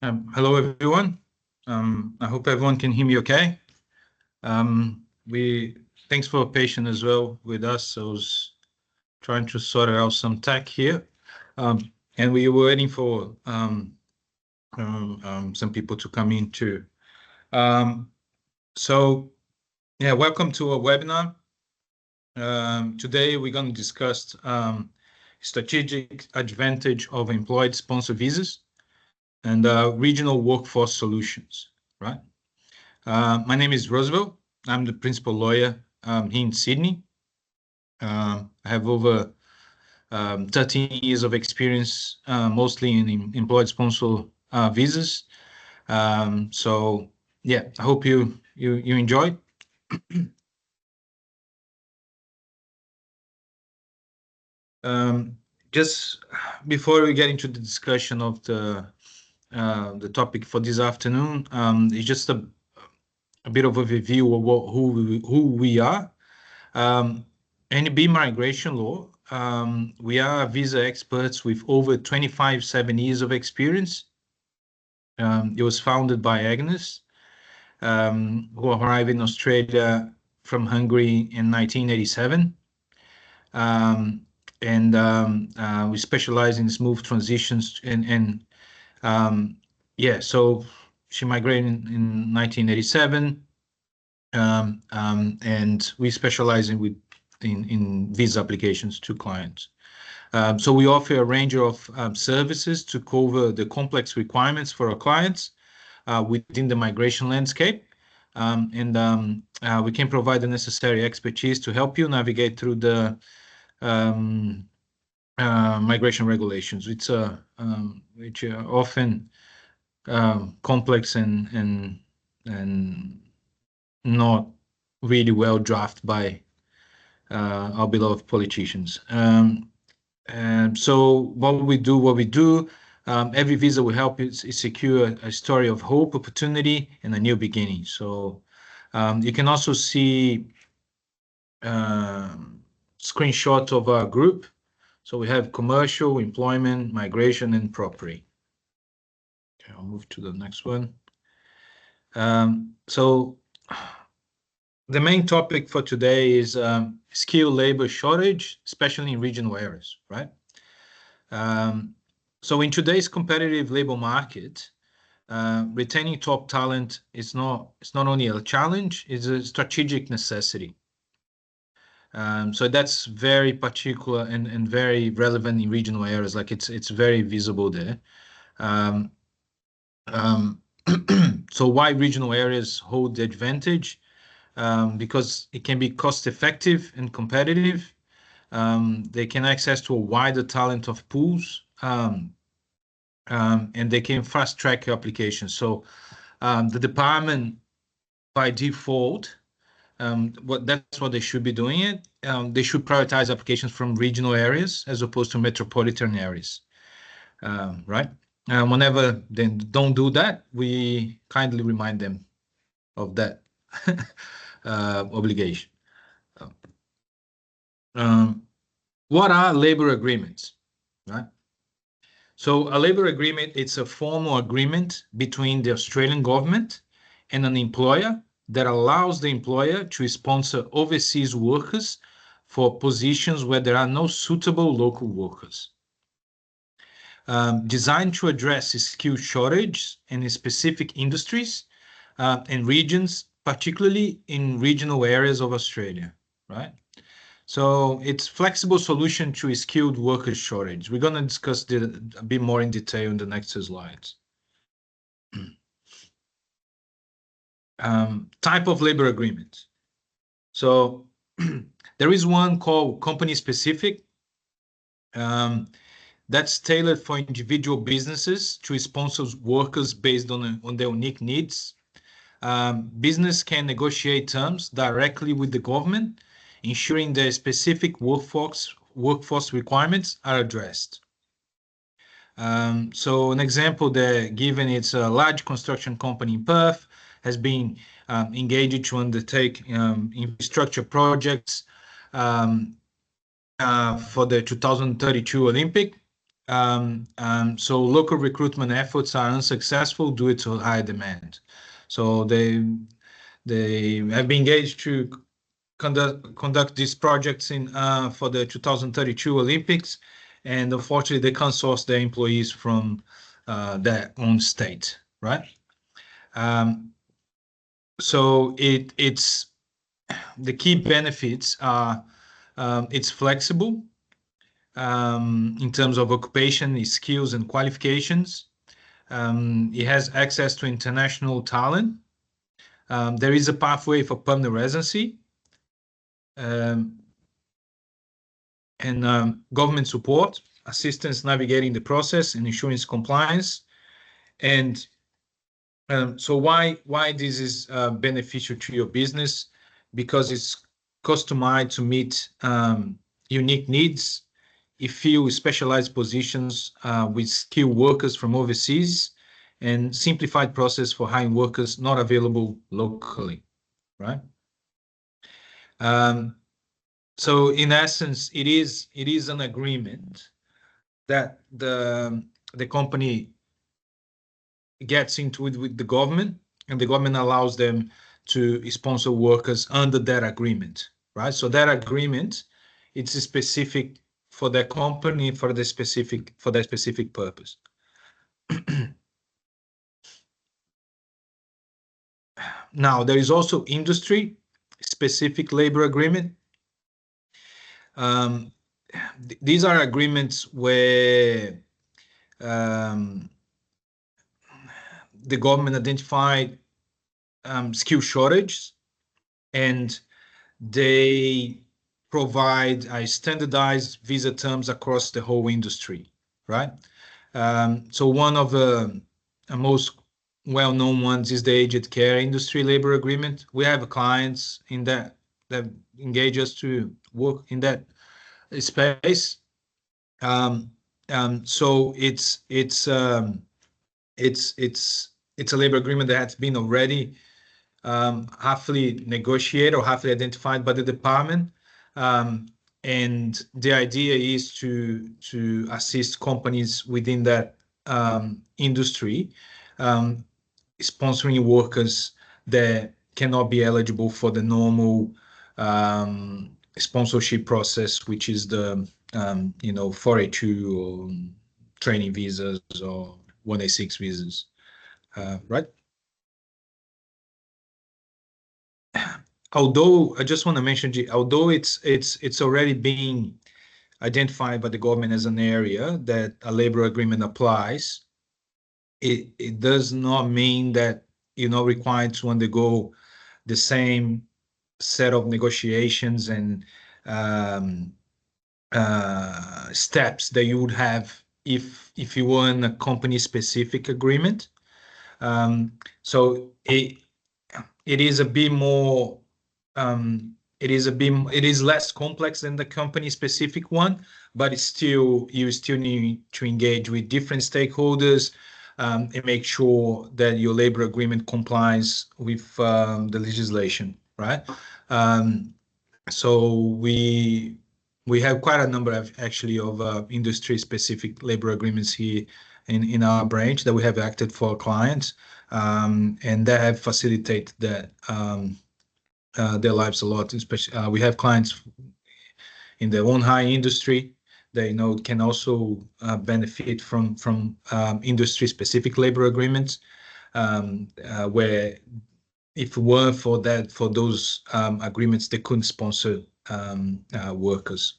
Hello, everyone. I hope everyone can hear me okay. Thanks for your patience as well with us. I was trying to sort out some tech here, and we were waiting for some people to come in too. So, yeah, welcome to our webinar. Today we're going to discuss strategic advantage of employed sponsor visas and regional workforce solutions, right? My name is Roosevelt. I'm the principal lawyer here in Sydney. I have over 13 years of experience, mostly in employed sponsor visas. So yeah, I hope you enjoy. Just before we get into the discussion of the topic for this afternoon, it's just a bit of a review of who we are. NB Migration Law, we are visa experts with over 7 years of experience. It was founded by Agnes, who arrived in Australia from Hungary in 1987. We specialize in smooth transitions yeah, so she migrated in 1987. And we specialize in visa applications to clients. So we offer a range of services to cover the complex requirements for our clients within the migration landscape. We can provide the necessary expertise to help you navigate through the migration regulations, which are often complex and not really well drafted by our beloved politicians. So what we do, every visa will help you secure a story of hope, opportunity, and a new beginning. So you can also see screenshots of our group. So we have commercial, employment, migration, and property. Okay, I'll move to the next one. So the main topic for today is skilled labor shortage, especially in regional areas, right? So in today's competitive labor market, retaining top talent it's not only a challenge, it's a strategic necessity. So that's very particular and very relevant in regional areas. Like it's very visible there. So why regional areas hold the advantage? Because it can be cost effective and competitive. They can access to a wider talent of pools, and they can fast track your application. So the department by default, that's what they should be doing it. They should prioritize applications from regional areas as opposed to metropolitan areas, right? Whenever they don't do that, we kindly remind them of that obligation. What are labor agreements, right? So a labor agreement, it's a formal agreement between the Australian government and an employer that allows the employer to sponsor overseas workers for positions where there are no suitable local workers. Designed to address skill shortage in specific industries and regions, particularly in regional areas of Australia, right? So it's flexible solution to a skilled worker shortage. We're going to discuss a bit more in detail in the next slides. Type of labor agreement. So there is one called company specific. That's tailored for individual businesses to sponsor workers based on their unique needs. Business can negotiate terms directly with the government, ensuring their specific workforce requirements are addressed. So an example there given, it's a large construction company in Perth has been engaged to undertake infrastructure projects for the 2032 Olympic. So local recruitment efforts are unsuccessful due to high demand. So they have been engaged to conduct these projects in for the 2032 Olympics, and unfortunately they can't source their employees from their own state, right? Um, so it's the key benefits are it's flexible in terms of occupation, skills, and qualifications. It has access to international talent. There is a pathway for permanent residency. Um, and government support, assistance navigating the process and ensuring compliance. And so why this is beneficial to your business? Because it's customized to meet unique needs. It fills specialized positions with skilled workers from overseas and simplified process for hiring workers not available locally, right? Um, so in essence, it is an agreement that the company gets into it with the government, and the government allows them to sponsor workers under that agreement, right? So that agreement, it's specific for the company for that specific purpose. Now there is also industry specific labor agreement. Um, these are agreements where um, the government identified skill shortage, and they provide standardized visa terms across the whole industry, right? So one of the most well-known ones is the aged care industry labor agreement. We have clients in that engage us to work in that space. Um, so it's a labor agreement that has been already halfly negotiated or halfly identified by the department. Um, and the idea is to assist companies within that industry, um, sponsoring workers that cannot be eligible for the normal sponsorship process, which is the 482 or training visas or 186 visas, right? Although I just want to mention, although it's already being identified by the government as an area that a labor agreement applies, it does not mean that you're not required to undergo the same set of negotiations and um, steps that you would have if you were in a company specific agreement. Um, so it is a bit more it is less complex than the company specific one, but it's still you still need to engage with different stakeholders and make sure that your labor agreement complies with the legislation, right? Um, so we have quite a number of actually of industry specific labor agreements here in our branch that we have acted for clients, and that have facilitated that their lives a lot. Especially, we have clients in the on high industry that can also benefit from industry specific labor agreements, where if it weren't for those agreements, they couldn't sponsor workers.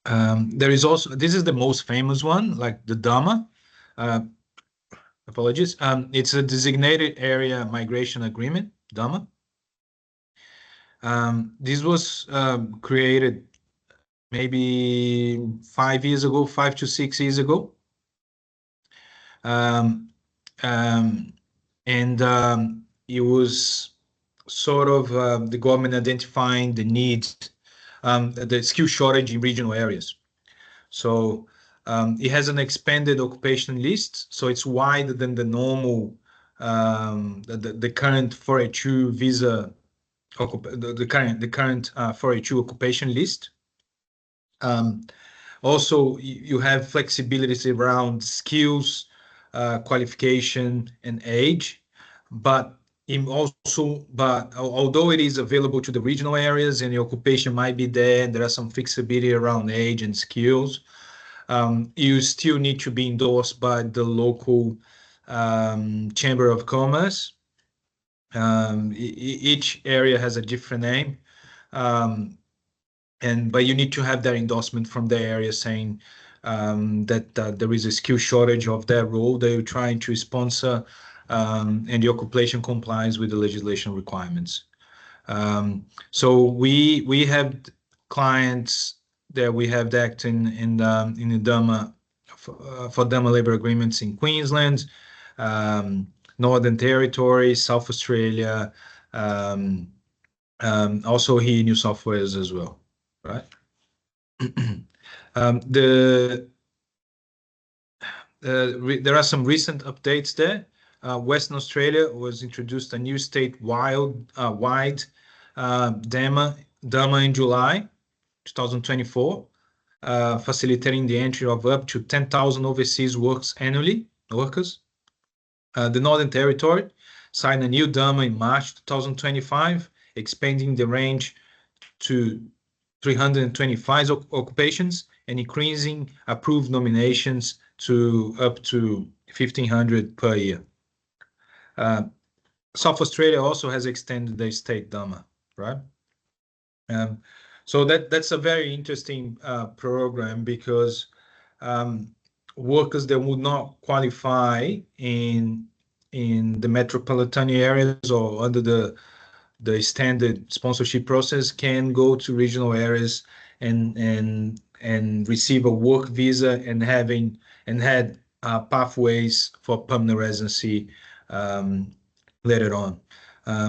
There is also, this is the most famous one, like the DAMA. Uh, Apologies. It's a designated area migration agreement, DAMA. This was created maybe 5 years ago, 5 to 6 years ago. Um, um, and it was sort of the government identifying the needs, the skill shortage in regional areas. So it has an expanded occupation list, so it's wider than the normal, the current 482 visa, the current 482 occupation list. Also, you have flexibility around skills, qualification, and age, but although it is available to the regional areas and your occupation might be there, there are some flexibility around age and skills. You still need to be endorsed by the local Chamber of Commerce. Each area has a different name. Um, but you need to have that endorsement from the area saying that there is a skill shortage of that role that you're trying to sponsor, and the occupation complies with the legislation requirements. So we have clients that we have act in the DAMA for DAMA labor agreements in Queensland, um, Northern Territory, South Australia, um, also here in New South Wales as well, right? The There are some recent updates there. Western Australia was introduced a new wide DAMA in July 2024, facilitating the entry of up to 10,000 overseas workers. The Northern Territory signed a new DAMA in March 2025, expanding the range to 325 occupations and increasing approved nominations to up to 1,500 per year. South Australia also has extended their state DAMA, right? So that's a very interesting program because workers that would not qualify in the metropolitan areas or under the standard sponsorship process can go to regional areas and receive a work visa and had pathways for permanent residency later on.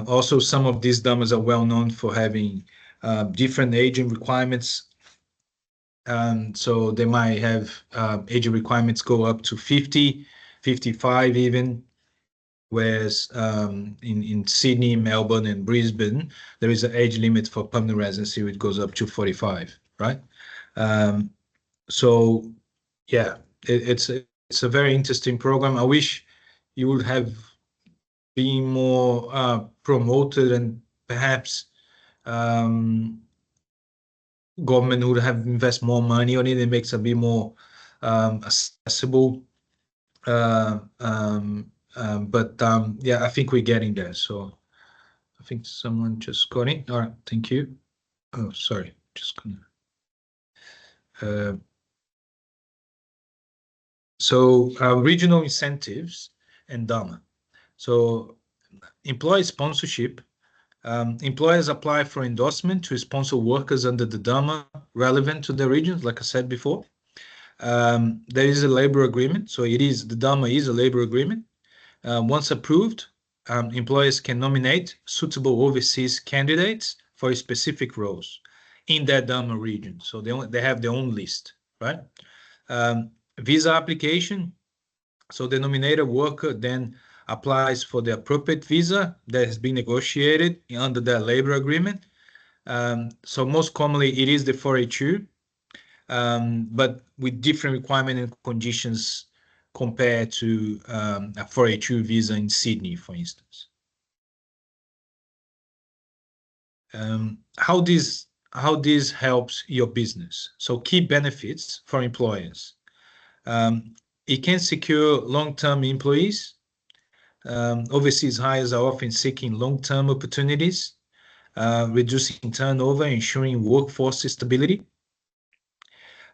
Also, some of these DAMAs are well known for having different aging requirements. So they might have aging requirements go up to 50, 55 even, whereas in Sydney, Melbourne, and Brisbane, there is an age limit for permanent residency which goes up to 45, right? So yeah, it's a very interesting program. I wish you would have been more promoted and perhaps government would have invest more money on it. It makes it a bit more accessible. Yeah, I think we're getting there. So I think someone just got in. All right, thank you. Oh, sorry, just gonna. Regional incentives and DAMA. So employee sponsorship. Employers apply for endorsement to sponsor workers under the DAMA relevant to the regions, like I said before. There is a labor agreement, so the DAMA is a labor agreement. Once approved, employers can nominate suitable overseas candidates for specific roles in that DAMA region. So they have their own list, right? Visa application. So the nominated worker then applies for the appropriate visa that has been negotiated under that labor agreement. So most commonly it is the 482, but with different requirements and conditions compared to a 482 visa in Sydney, for instance. How this helps your business. So key benefits for employers. It can secure long-term employees. Overseas hires are often seeking long-term opportunities, reducing turnover, ensuring workforce stability.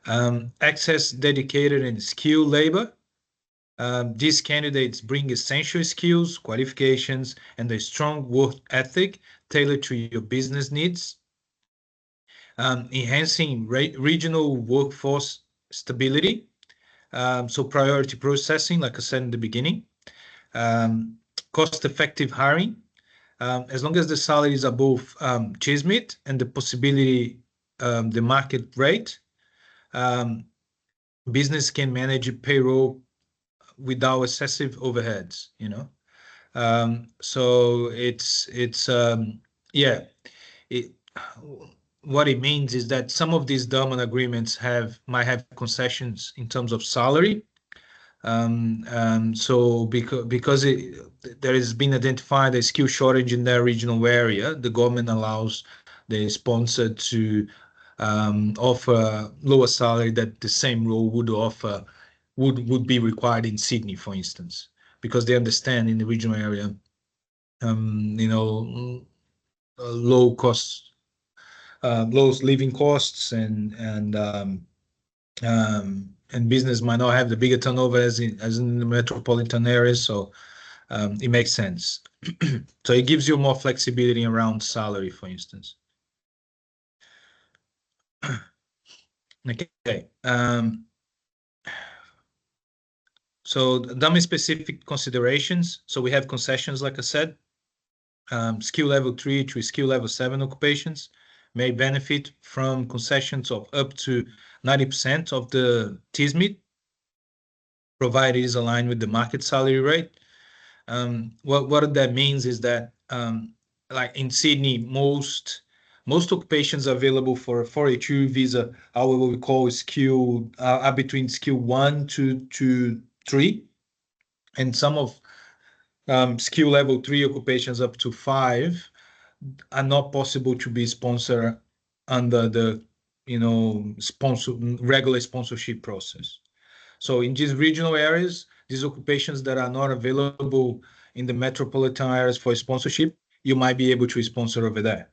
Access dedicated and skilled labor. These candidates bring essential skills, qualifications, and a strong work ethic tailored to your business needs. Enhancing regional workforce stability. So priority processing, like I said in the beginning. Cost-effective hiring. As long as the salary is above Chismit and the possibility, the market rate, business can manage payroll without excessive overheads, so yeah, it, what it means is that some of these Durban agreements might have concessions in terms of salary. So there has been identified a skill shortage in their regional area, the government allows the sponsor to offer lower salary that the same role would offer would be required in Sydney, for instance, because they understand in the regional area, you know, low costs, low living costs, and business might not have the bigger turnover as in the metropolitan areas. So it makes sense. So it gives you more flexibility around salary, for instance. Okay. So dummy specific considerations. So we have concessions, like I said, skill level 3 to skill level 7 occupations may benefit from concessions of up to 90% of the TSMIT, provided it is aligned with the market salary rate. What that means is that, like in Sydney, most occupations available for a 482 visa are what we call skill, are between skill 1 to 3, and some of skill level 3 occupations up to 5 are not possible to be sponsored under the sponsor regular sponsorship process. So in these regional areas, these occupations that are not available in the metropolitan areas for sponsorship, you might be able to sponsor over there.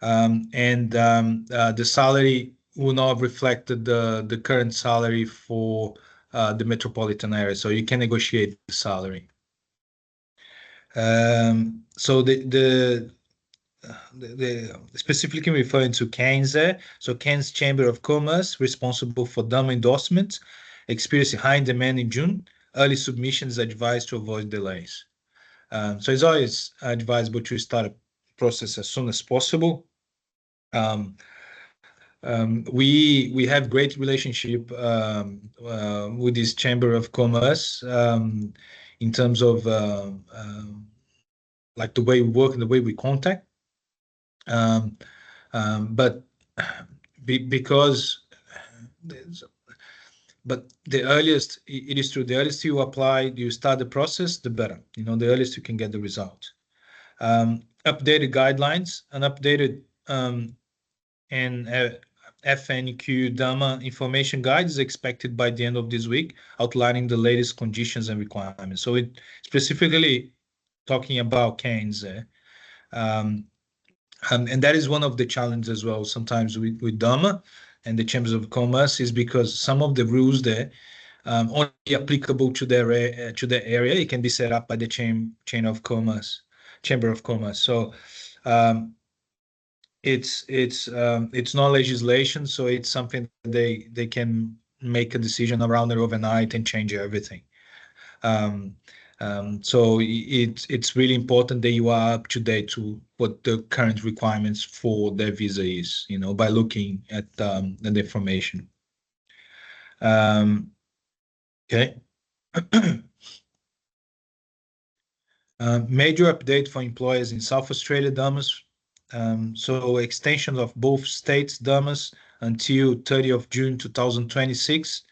And the salary will not reflect the current salary for the metropolitan area. So you can negotiate the salary. So specifically referring to Cairns there. So Cairns Chamber of Commerce, responsible for DAMA endorsements, experiencing high demand in June. Early submissions advised to avoid delays. So it's always advisable to start a process as soon as possible. We have great relationship with this Chamber of Commerce in terms of like the way we work and the way we contact. But because but the earliest it is true, the earliest you apply, you start the process, the better. The earliest you can get the result. Updated guidelines, an updated and FNQ DAMA information guide is expected by the end of this week, outlining the latest conditions and requirements. So it specifically talking about Cairns there. And that is one of the challenges as well sometimes with DAMA and the chambers of commerce, is because some of the rules there only applicable to their area. It can be set up by the chamber of commerce. So it's not legislation, so it's something that they can make a decision around it overnight and change everything. So it's really important that you are up to date to what the current requirements for their visa is, by looking at the information. Okay. Major update for employers in South Australia DAMAs. So extension of both states DAMAs until 30th of June 2026,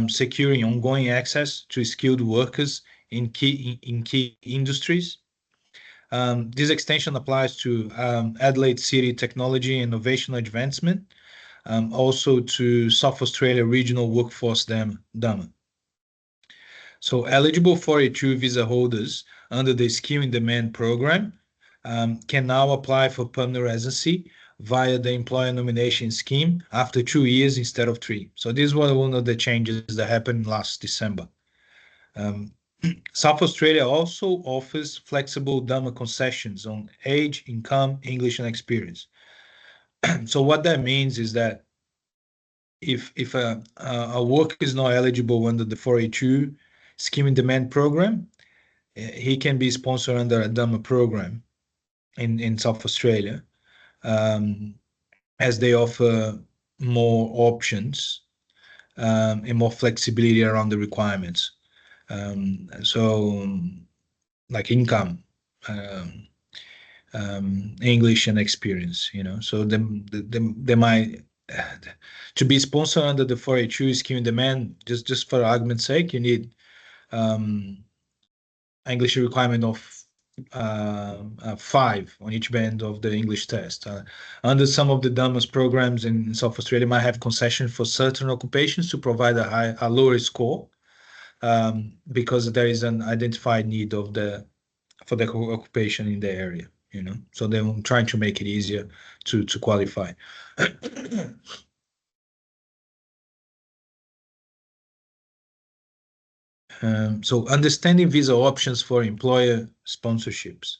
securing ongoing access to skilled workers in key industries. This extension applies to Adelaide City Technology and Innovation Advancement, also to South Australia Regional Workforce DAMA. So eligible 482 visa holders under the Skill in Demand program can now apply for permanent residency via the employer nomination scheme after 2 years instead of 3. So this was one of the changes that happened last December. South Australia also offers flexible DAMA concessions on age, income, English, and experience. So what that means is that if a worker is not eligible under the 482 Scheme in Demand program, he can be sponsored under a DAMA program in South Australia, as they offer more options and more flexibility around the requirements. So like income, English and experience, So they might to be sponsored under the 482 skill in demand, just for argument's sake, you need English requirement of 5 on each band of the English test. Under some of the DAMAS programs in South Australia might have concession for certain occupations to provide a lower score, because there is an identified need for the occupation in the area, So they're trying to make it easier to qualify. So understanding visa options for employer sponsorships.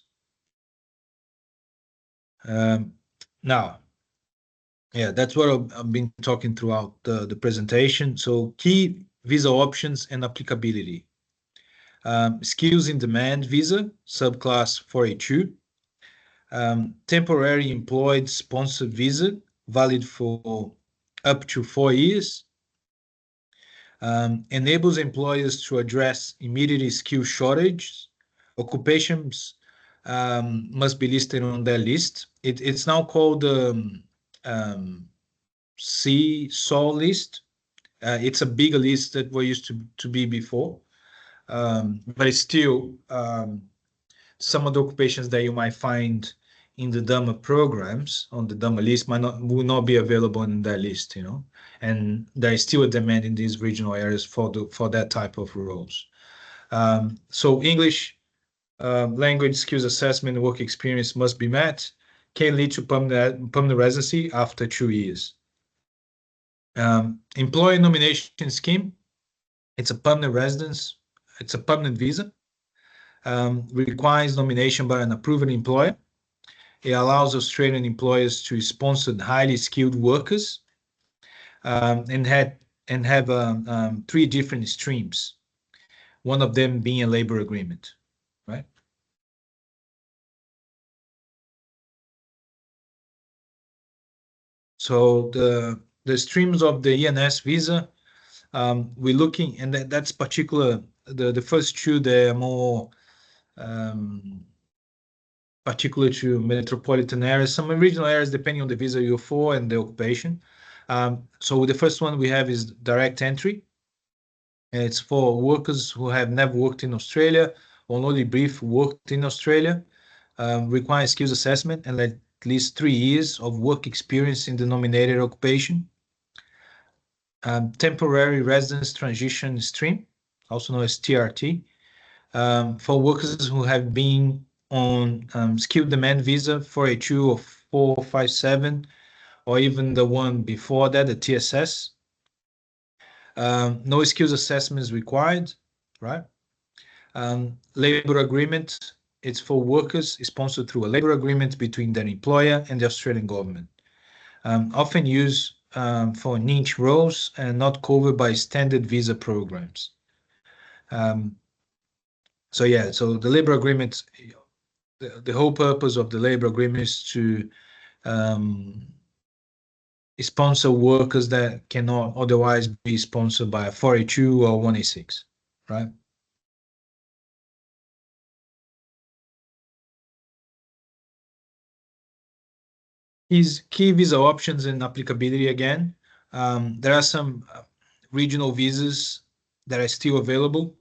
Now, yeah, that's what I've been talking throughout the presentation. So key visa options and applicability. Skills in demand visa, subclass 482. Temporary employed sponsored visa, valid for up to 4 years. Enables employers to address immediate skill shortage. Occupations must be listed on their list. It's now called CSOL list. It's a bigger list that we used to be before, but it's still some of the occupations that you might find in the DAMA programs on the DAMA list will not be available in that list, and there is still a demand in these regional areas for that type of roles. So English language skills assessment and work experience must be met, can lead to permanent residency after 2 years. Employee nomination scheme, it's a permanent residence, it's a permanent visa, requires nomination by an approved employer. It allows Australian employers to sponsor highly skilled workers, and have 3 different streams, one of them being a labor agreement, right? So the streams of the ENS visa, we're looking, and that's particular. The first 2, they are more particular to metropolitan areas, some regional areas, depending on the visa you're for and the occupation. So the first one we have is direct entry. And it's for workers who have never worked in Australia or only brief worked in Australia, require skills assessment and at least 3 years of work experience in the nominated occupation. Temporary residence transition stream, also known as TRT, for workers who have been on skilled demand visa 482 or 457, or even the one before that, the TSS. No skills assessment is required, right? Labor agreement, it's for workers sponsored through a labor agreement between their employer and the Australian government. Often used for niche roles and not covered by standard visa programs. So yeah, so the labor agreement, the whole purpose of the labor agreement is to sponsor workers that cannot otherwise be sponsored by a 482 or 186, right? Is key visa options and applicability again. There are some regional visas that are still available,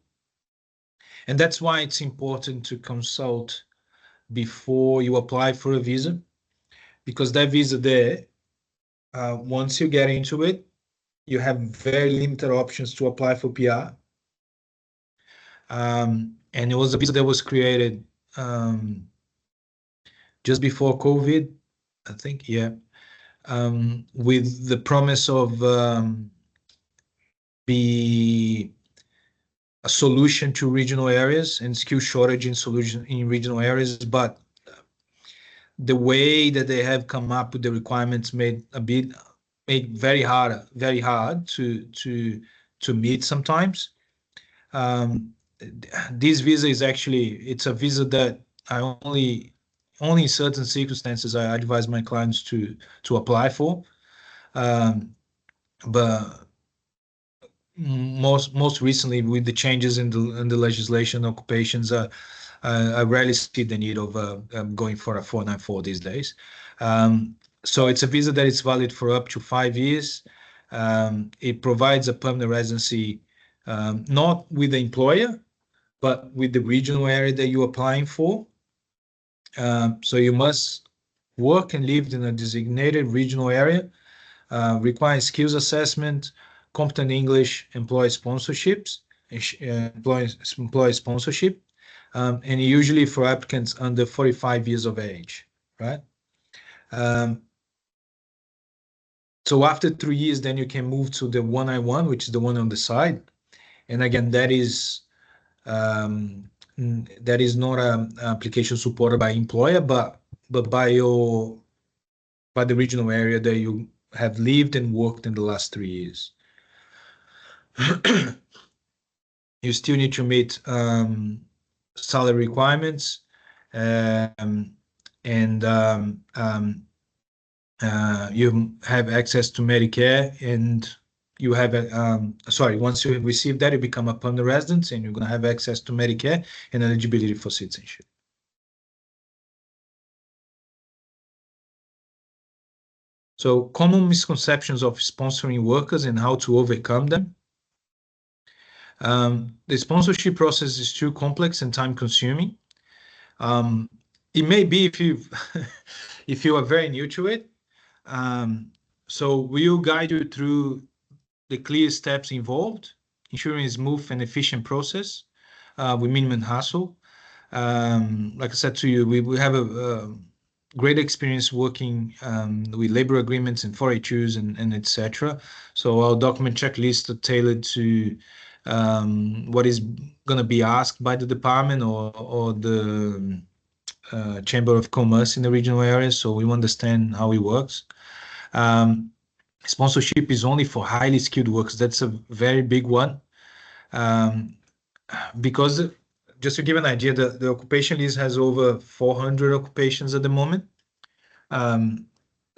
and that's why it's important to consult before you apply for a visa, because that visa there, once you get into it, you have very limited options to apply for PR. And it was a visa that was created just before COVID, I think, yeah, with the promise of be a solution to regional areas and skill shortage in solution in regional areas, but the way that they have come up with the requirements made very hard to meet sometimes. This visa is actually, it's a visa that I only in certain circumstances I advise my clients to apply for, but most recently with the changes in the legislation, occupations I rarely see the need of going for a 494 these days. So it's a visa that is valid for up to 5 years. It provides a permanent residency, not with the employer, but with the regional area that you're applying for. So you must work and live in a designated regional area, requires skills assessment, competent English, employee sponsorships, employee sponsorship, and usually for applicants under 45 years of age, right? Um, so after 3 years, then you can move to the 191, which is the one on the side. And again, um, that is not an application supported by employer, but by the regional area that you have lived and worked in the last 3 years. You still need to meet salary requirements, and you have access to Medicare, and you have sorry, once you receive that, you become a permanent resident, and you're going to have access to Medicare and eligibility for citizenship. So common misconceptions of sponsoring workers and how to overcome them. The sponsorship process is too complex and time consuming. It may be if you if you are very new to it. So we'll guide you through the clear steps involved, ensuring a smooth and efficient process with minimum hassle. Like I said to you, we have a great experience working with labor agreements and 482s and etc. So our document checklist are tailored to what is going to be asked by the department or the Chamber of Commerce in the regional areas. So we understand how it works. Sponsorship is only for highly skilled workers. That's a very big one. Because just to give an idea, the occupation list has over 400 occupations at the moment.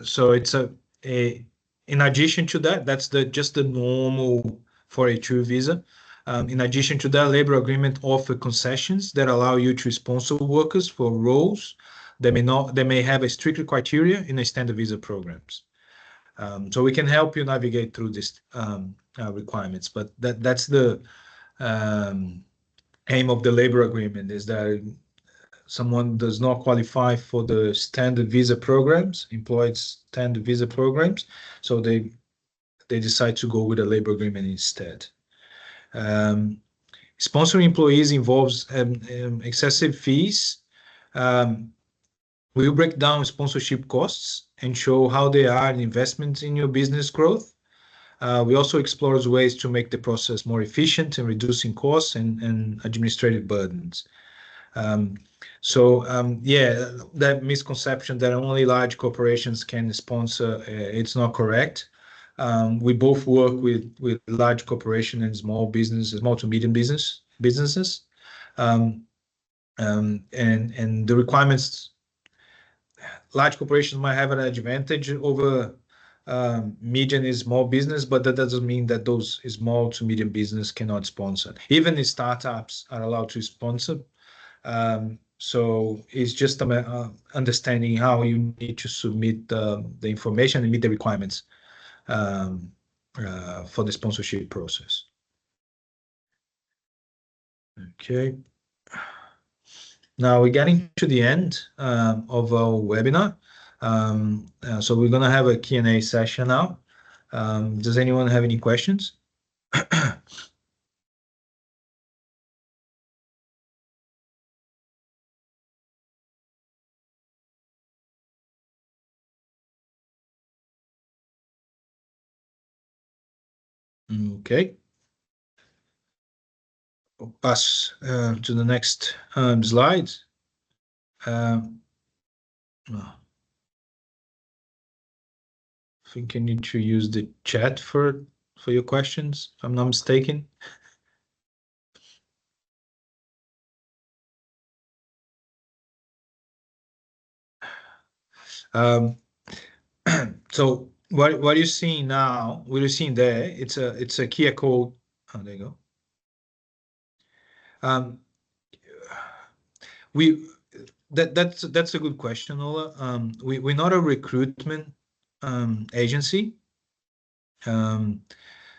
So it's in addition to that, that's just the normal 482 visa. In addition to that, labor agreement offer concessions that allow you to sponsor workers for roles that may have a stricter criteria in the standard visa programs. So we can help you navigate through these requirements, but that's the aim of the labor agreement, is that someone does not qualify for the standard visa programs, employed standard visa programs, so they decide to go with a labor agreement instead. Sponsoring employees involves excessive fees. We'll break down sponsorship costs and show how they are an investment in your business growth. We also explore ways to make the process more efficient and reducing costs and administrative burdens. Yeah, that misconception that only large corporations can sponsor, it's not correct. We both work with large corporations and small businesses, small to medium businesses, and the requirements. Large corporations might have an advantage over medium and small business, but that doesn't mean that those small to medium business cannot sponsor. Even the startups are allowed to sponsor. So it's just understanding how you need to submit the information and meet the requirements for the sponsorship process. Okay. Now we're getting to the end of our webinar. So we're going to have a Q&A session now. Does anyone have any questions? Okay. We'll pass to the next slide. I think I need to use the chat for your questions, if I'm not mistaken. So what you're seeing now, what you're seeing there, it's a QR code. Oh, there you go. We that's a good question, Ola. We're not a recruitment agency,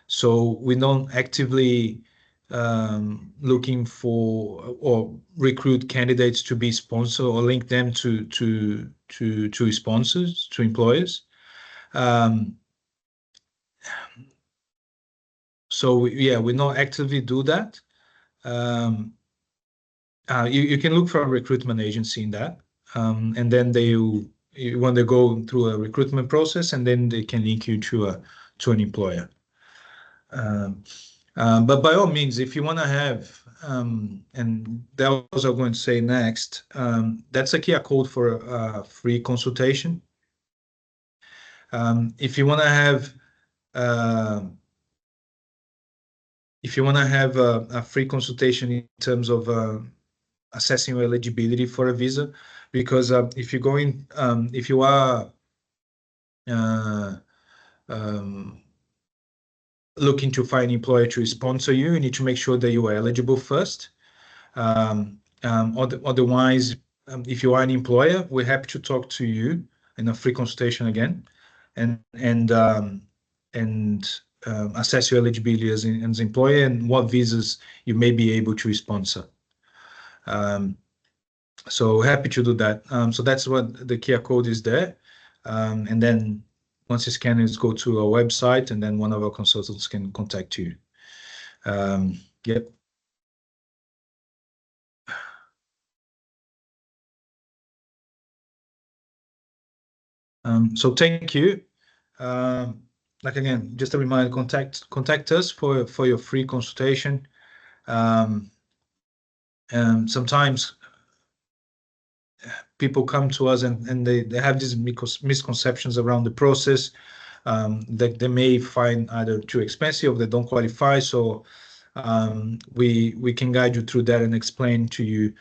so we don't actively looking for or recruit candidates to be sponsored or link them to sponsors, to employers. So yeah, we don't actively do that. You can look for a recruitment agency in that, and then when they go through a recruitment process, and then they can link you to an employer. But by all means, if you want to have, and that was what I'm going to say next, that's a QR code for a free consultation. If you want to have, uh, a free consultation in terms of assessing your eligibility for a visa, because if you are uh, um, looking to find an employer to sponsor you, you need to make sure that you are eligible first. Otherwise, if you are an employer, we're happy to talk to you in a free consultation again, and assess your eligibility as an employer and what visas you may be able to sponsor. So happy to do that. So that's what the QR code is there. And then once you scan it, go to our website, and then one of our consultants can contact you. Yep. So thank you. Like again, just a reminder, contact us for your free consultation. Sometimes people come to us and they have these misconceptions around the process, that they may find either too expensive or they don't qualify. So we can guide you through that and explain to you,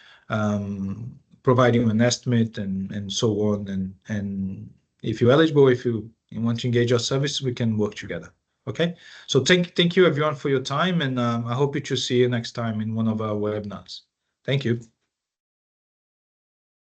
provide you an estimate and so on. And if you're eligible, if you want to engage our service, we can work together. Okay. So thank you everyone for your time, and I hope to see you next time in one of our webinars. Thank you.